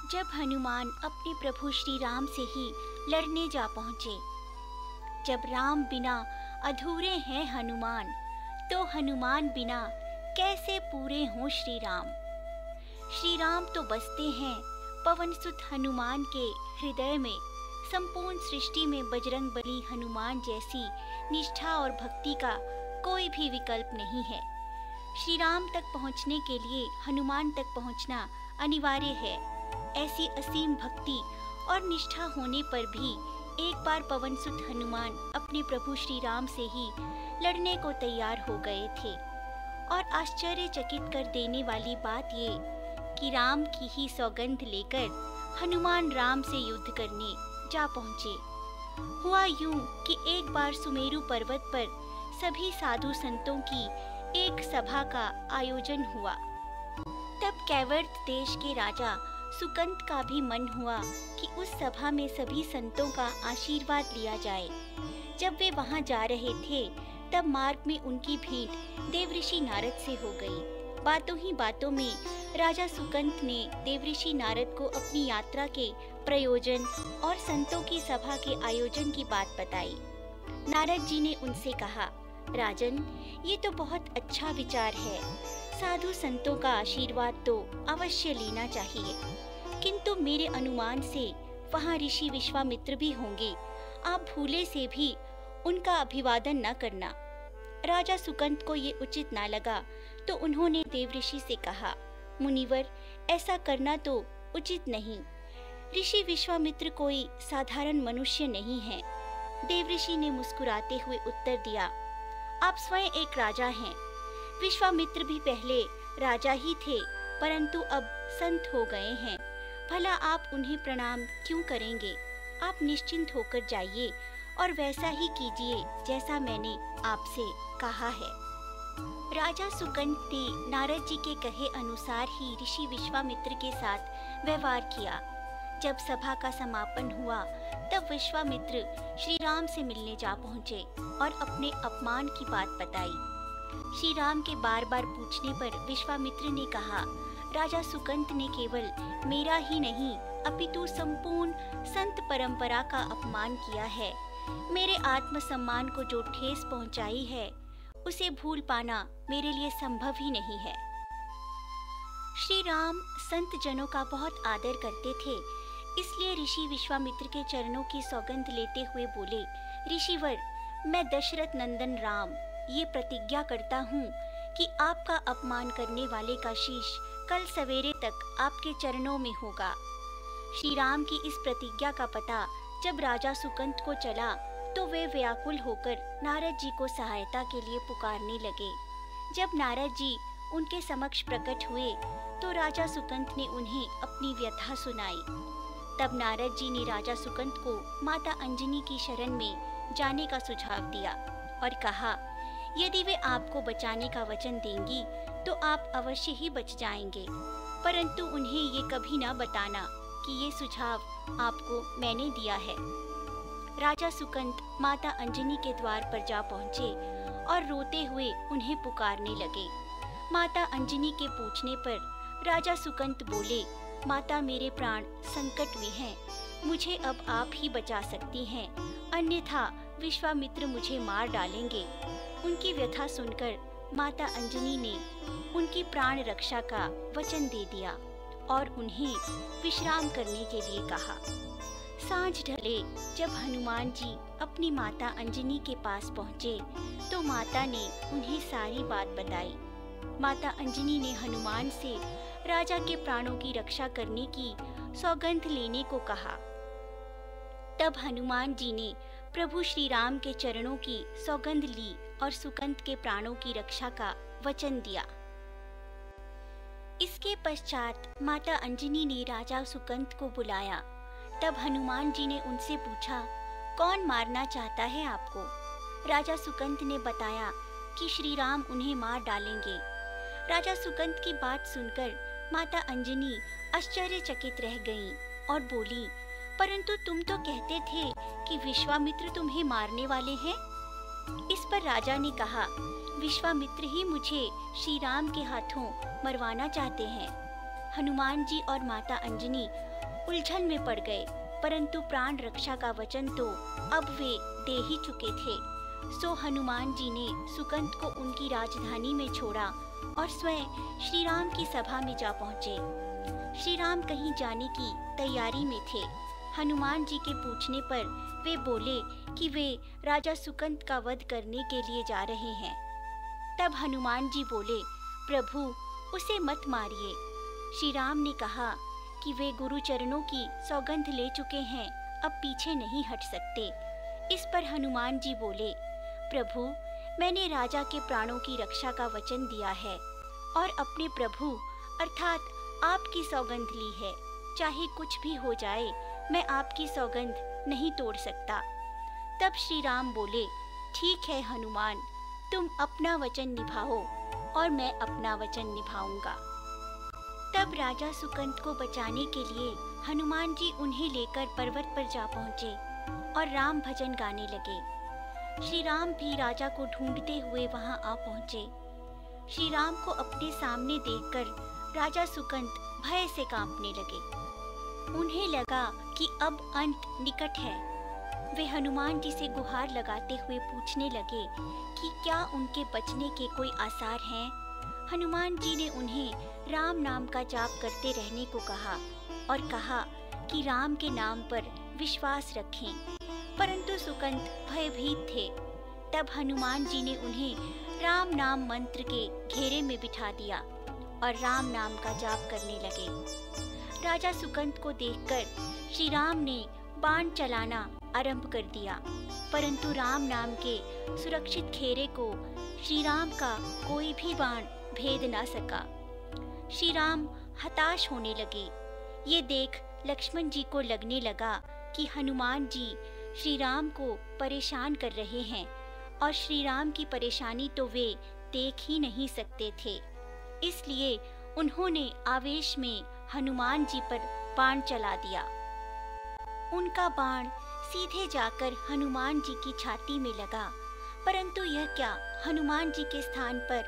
जब हनुमान अपने प्रभु श्री राम से ही लड़ने जा पहुंचे। जब राम बिना अधूरे हैं हनुमान, तो हनुमान बिना कैसे पूरे हों श्री राम। श्री राम तो बसते हैं पवन सुत हनुमान के हृदय में। संपूर्ण सृष्टि में बजरंग बली हनुमान जैसी निष्ठा और भक्ति का कोई भी विकल्प नहीं है। श्री राम तक पहुंचने के लिए हनुमान तक पहुंचना अनिवार्य है। ऐसी असीम भक्ति और निष्ठा होने पर भी एक बार पवन सुत हनुमान अपने प्रभु श्री राम से ही लड़ने को तैयार हो गए थे। और आश्चर्यचकित कर देने वाली बात ये कि राम की ही सौगंध लेकर हनुमान राम से युद्ध करने जा पहुंचे। हुआ यूं कि एक बार सुमेरु पर्वत पर सभी साधु संतों की एक सभा का आयोजन हुआ। तब कैवर्त देश के राजा सुकंत का भी मन हुआ कि उस सभा में सभी संतों का आशीर्वाद लिया जाए। जब वे वहां जा रहे थे, तब मार्ग में उनकी भेंट देवऋषि नारद से हो गई। बातों ही बातों में राजा सुकंत ने देवऋषि नारद को अपनी यात्रा के प्रयोजन और संतों की सभा के आयोजन की बात बताई। नारद जी ने उनसे कहा, राजन, ये तो बहुत अच्छा विचार है। साधु संतों का आशीर्वाद तो अवश्य लेना चाहिए, किंतु मेरे अनुमान से वहाँ ऋषि विश्वामित्र भी होंगे। आप भूले से भी उनका अभिवादन न करना। राजा सुकंत को ये उचित न लगा, तो उन्होंने देवऋषि से कहा, मुनिवर, ऐसा करना तो उचित नहीं। ऋषि विश्वामित्र कोई साधारण मनुष्य नहीं है। देवऋषि ने मुस्कुराते हुए उत्तर दिया, आप स्वयं एक राजा हैं। विश्वामित्र भी पहले राजा ही थे, परंतु अब संत हो गए हैं। भला आप उन्हें प्रणाम क्यों करेंगे? आप निश्चिंत होकर जाइए और वैसा ही कीजिए जैसा मैंने आपसे कहा है। राजा सुकंत ने नारद जी के कहे अनुसार ही ऋषि विश्वामित्र के साथ व्यवहार किया। जब सभा का समापन हुआ, तब विश्वामित्र श्री राम से मिलने जा पहुंचे और अपने अपमान की बात बताई। श्री राम के बार बार पूछने पर विश्वामित्र ने कहा, राजा सुकंत ने केवल मेरा ही नहीं अपितु संपूर्ण संत परंपरा का अपमान किया है। मेरे आत्मसम्मान को जो ठेस पहुंचाई है, उसे भूल पाना मेरे लिए संभव ही नहीं है। श्री राम संत जनों का बहुत आदर करते थे, इसलिए ऋषि विश्वामित्र के चरणों की सौगंध लेते हुए बोले, ऋषिवर, मैं दशरथ नंदन राम ये प्रतिज्ञा करता हूँ कि आपका अपमान करने वाले का शीश कल सवेरे तक आपके चरणों में होगा। श्री राम की इस प्रतिज्ञा का पता जब राजा सुकंत को चला, तो वे व्याकुल होकर नारद जी को सहायता के लिए पुकारने लगे। जब नारद जी उनके समक्ष प्रकट हुए, तो राजा सुकंत ने उन्हें अपनी व्यथा सुनाई। तब नारद जी ने राजा सुकंत को माता अंजनी की शरण में जाने का सुझाव दिया और कहा, यदि वे आपको बचाने का वचन देंगी तो आप अवश्य ही बच जाएंगे, परंतु उन्हें ये कभी न बताना कि ये सुझाव आपको मैंने दिया है। राजा सुकंत माता अंजनी के द्वार पर जा पहुंचे और रोते हुए उन्हें पुकारने लगे। माता अंजनी के पूछने पर राजा सुकंत बोले, माता, मेरे प्राण संकट में हैं, मुझे अब आप ही बचा सकती हैं, अन्यथा विश्वामित्र मुझे मार डालेंगे। उनकी व्यथा सुनकर माता अंजनी ने उनकी प्राण रक्षा का वचन दे दिया और उन्हें विश्राम करने के लिए कहा। सांझ ढले जब हनुमान जी अपनी माता अंजनी के पास पहुँचे, तो माता ने उन्हें सारी बात बताई। माता अंजनी ने हनुमान से राजा के प्राणों की रक्षा करने की सौगंध लेने को कहा। तब हनुमान जी ने प्रभु श्री राम के चरणों की सौगंध ली और सुकंत के प्राणों की रक्षा का वचन दिया। इसके पश्चात माता अंजनी ने राजा सुकंत को बुलाया। तब हनुमान जी ने उनसे पूछा, कौन मारना चाहता है आपको? राजा सुकंत ने बताया कि श्री राम उन्हें मार डालेंगे। राजा सुकंत की बात सुनकर माता अंजनी आश्चर्यचकित रह गईं और बोली, परंतु तुम तो कहते थे कि विश्वामित्र तुम्हें मारने वाले हैं। इस पर राजा ने कहा, विश्वामित्र ही मुझे श्री राम के हाथों मरवाना चाहते हैं। हनुमान जी और माता अंजनी उलझन में पड़ गए, परंतु प्राण रक्षा का वचन तो अब वे दे ही चुके थे। सो हनुमान जी ने सुकंत को उनकी राजधानी में छोड़ा और स्वयं श्री राम की सभा में जा पहुँचे। श्री राम कहीं जाने की तैयारी में थे। हनुमान जी के पूछने पर वे बोले कि वे राजा सुकंत का वध करने के लिए जा रहे हैं। तब हनुमान जी बोले, प्रभु उसे मत मारिए। श्री राम ने कहा कि वे गुरु चरणों की सौगंध ले चुके हैं, अब पीछे नहीं हट सकते। इस पर हनुमान जी बोले, प्रभु मैंने राजा के प्राणों की रक्षा का वचन दिया है और अपने प्रभु अर्थात आपकी सौगंध ली है। चाहे कुछ भी हो जाए, मैं आपकी सौगंध नहीं तोड़ सकता। तब श्री राम बोले, ठीक है हनुमान, तुम अपना वचन निभाओ और मैं अपना वचन निभाऊंगा। तब राजा सुकंत को बचाने के लिए हनुमान जी उन्हें लेकर पर्वत पर जा पहुँचे और राम भजन गाने लगे। श्री राम भी राजा को ढूंढते हुए वहां आ पहुँचे। श्री राम को अपने सामने देखकर राजा सुकंत भय से कांपने लगे। उन्हें लगा कि अब अंत निकट है। वे हनुमान जी से गुहार लगाते हुए पूछने लगे कि क्या उनके बचने के कोई आसार हैं। हनुमान जी ने उन्हें राम नाम का जाप करते रहने को कहा और कहा कि राम के नाम पर विश्वास रखें, परंतु सुकंत भयभीत थे। तब हनुमान जी ने उन्हें राम नाम मंत्र के घेरे में बिठा दिया और राम नाम का जाप करने लगे। राजा सुकंत को देखकर श्री राम ने बाण चलाना आरंभ कर दिया, परंतु राम नाम के सुरक्षित घेरे को श्री राम का कोई भी बाण भेद ना सका। श्री राम हताश होने लगे। ये देख लक्ष्मण जी को लगने लगा कि हनुमान जी श्री राम को परेशान कर रहे हैं और श्री राम की परेशानी तो वे देख ही नहीं सकते थे। इसलिए उन्होंने आवेश में हनुमान जी पर बाण चला दिया। उनका बाण सीधे जाकर हनुमान जी की छाती में लगा, परंतु यह क्या, हनुमान जी के स्थान पर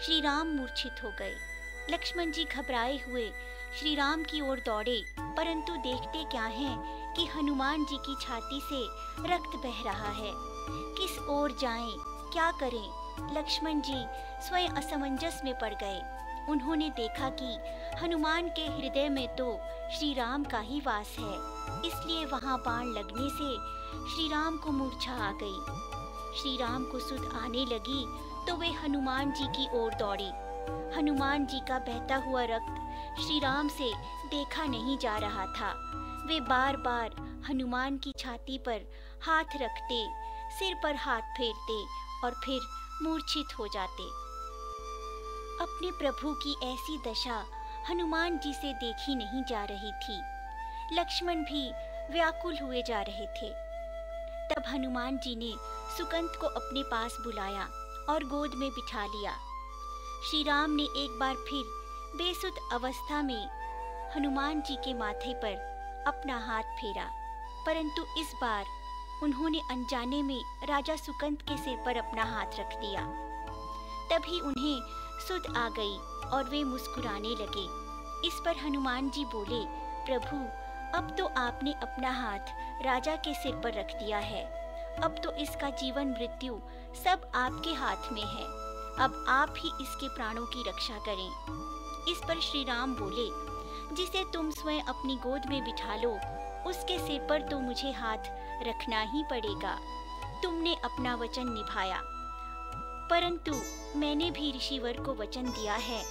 श्री राम मूर्छित हो गए। लक्ष्मण जी घबराए हुए श्री राम की ओर दौड़े, परंतु देखते क्या हैं कि हनुमान जी की छाती से रक्त बह रहा है। किस ओर जाएं, क्या करें? लक्ष्मण जी स्वयं असमंजस में पड़ गए। उन्होंने देखा कि हनुमान के हृदय में तो श्री राम का ही वास है, इसलिए वहां बाण लगने से श्री राम को मूर्छा आ गई। श्री राम को सुध आने लगी तो वे हनुमान जी की ओर दौड़े। हनुमान जी का बहता हुआ रक्त श्री राम से देखा नहीं जा रहा था। वे बार बार हनुमान की छाती पर हाथ रखते, सिर पर हाथ फेरते और फिर मूर्छित हो जाते। अपने प्रभु की ऐसी दशा हनुमान जी से देखी नहीं जा रही थी। लक्ष्मण भी व्याकुल हुए जा रहे थे। तब हनुमान जी ने सुकंत को अपने पास बुलाया और गोद में बिठा लिया। श्री राम ने एक बार फिर बेसुध अवस्था में हनुमान जी के माथे पर अपना हाथ फेरा, परंतु इस बार उन्होंने अनजाने में राजा सुकंत के सिर पर अपना हाथ रख दिया। तभी उन्हें सुध आ गई और वे मुस्कुराने लगे। इस पर हनुमान जी बोले, प्रभु अब तो आपने अपना हाथ राजा के सिर पर रख दिया है। अब तो इसका जीवन मृत्यु सब आपके हाथ में है। अब आप ही इसके प्राणों की रक्षा करें। इस पर श्री राम बोले, जिसे तुम स्वयं अपनी गोद में बिठा लो, उसके सिर पर तो मुझे हाथ रखना ही पड़ेगा। तुमने अपना वचन निभाया, परंतु मैंने भी ऋषिवर को वचन दिया है।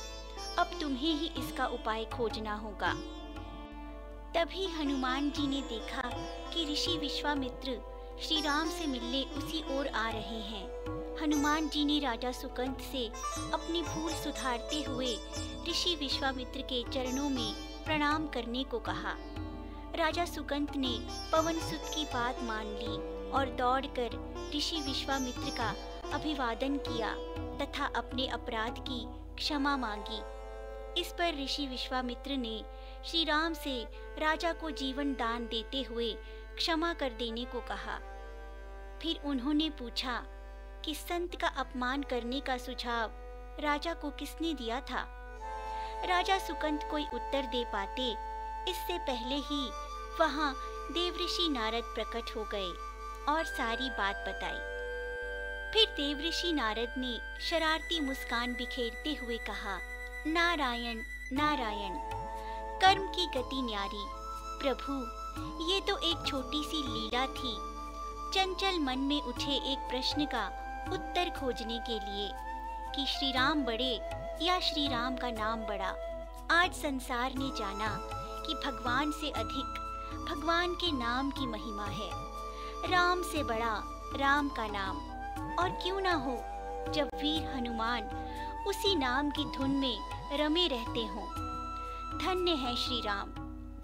अब तुम्हें ही इसका उपाय खोजना होगा। तभी हनुमान जी ने देखा कि ऋषि विश्वामित्र श्री राम से मिलने उसी ओर आ रहे हैं। हनुमान जी ने राजा सुकंत से अपनी भूल सुधारते हुए ऋषि विश्वामित्र के चरणों में प्रणाम करने को कहा। राजा सुकंत ने पवन सुत की बात मान ली और दौड़कर ऋषि विश्वामित्र का अभिवादन किया तथा अपने अपराध की क्षमा मांगी। इस पर ऋषि विश्वामित्र ने श्री राम से राजा को जीवन दान देते हुए क्षमा कर देने को कहा। फिर उन्होंने पूछा कि संत का अपमान करने का सुझाव राजा को किसने दिया था। राजा सुकंत कोई उत्तर दे पाते इससे पहले ही वहां देवऋषि नारद प्रकट हो गए और सारी बात बताई। फिर देवऋषि नारद ने शरारती मुस्कान बिखेरते हुए कहा, नारायण नारायण, कर्म की गति न्यारी। प्रभु, ये तो एक छोटी सी लीला थी, चंचल मन में उठे एक प्रश्न का उत्तर खोजने के लिए कि श्री राम बड़े या श्री राम का नाम बड़ा। आज संसार ने जाना कि भगवान से अधिक भगवान के नाम की महिमा है। राम से बड़ा राम का नाम, और क्यों ना हो जब वीर हनुमान उसी नाम की धुन में रमे रहते हों। धन्य है श्री राम,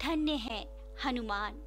धन्य है हनुमान।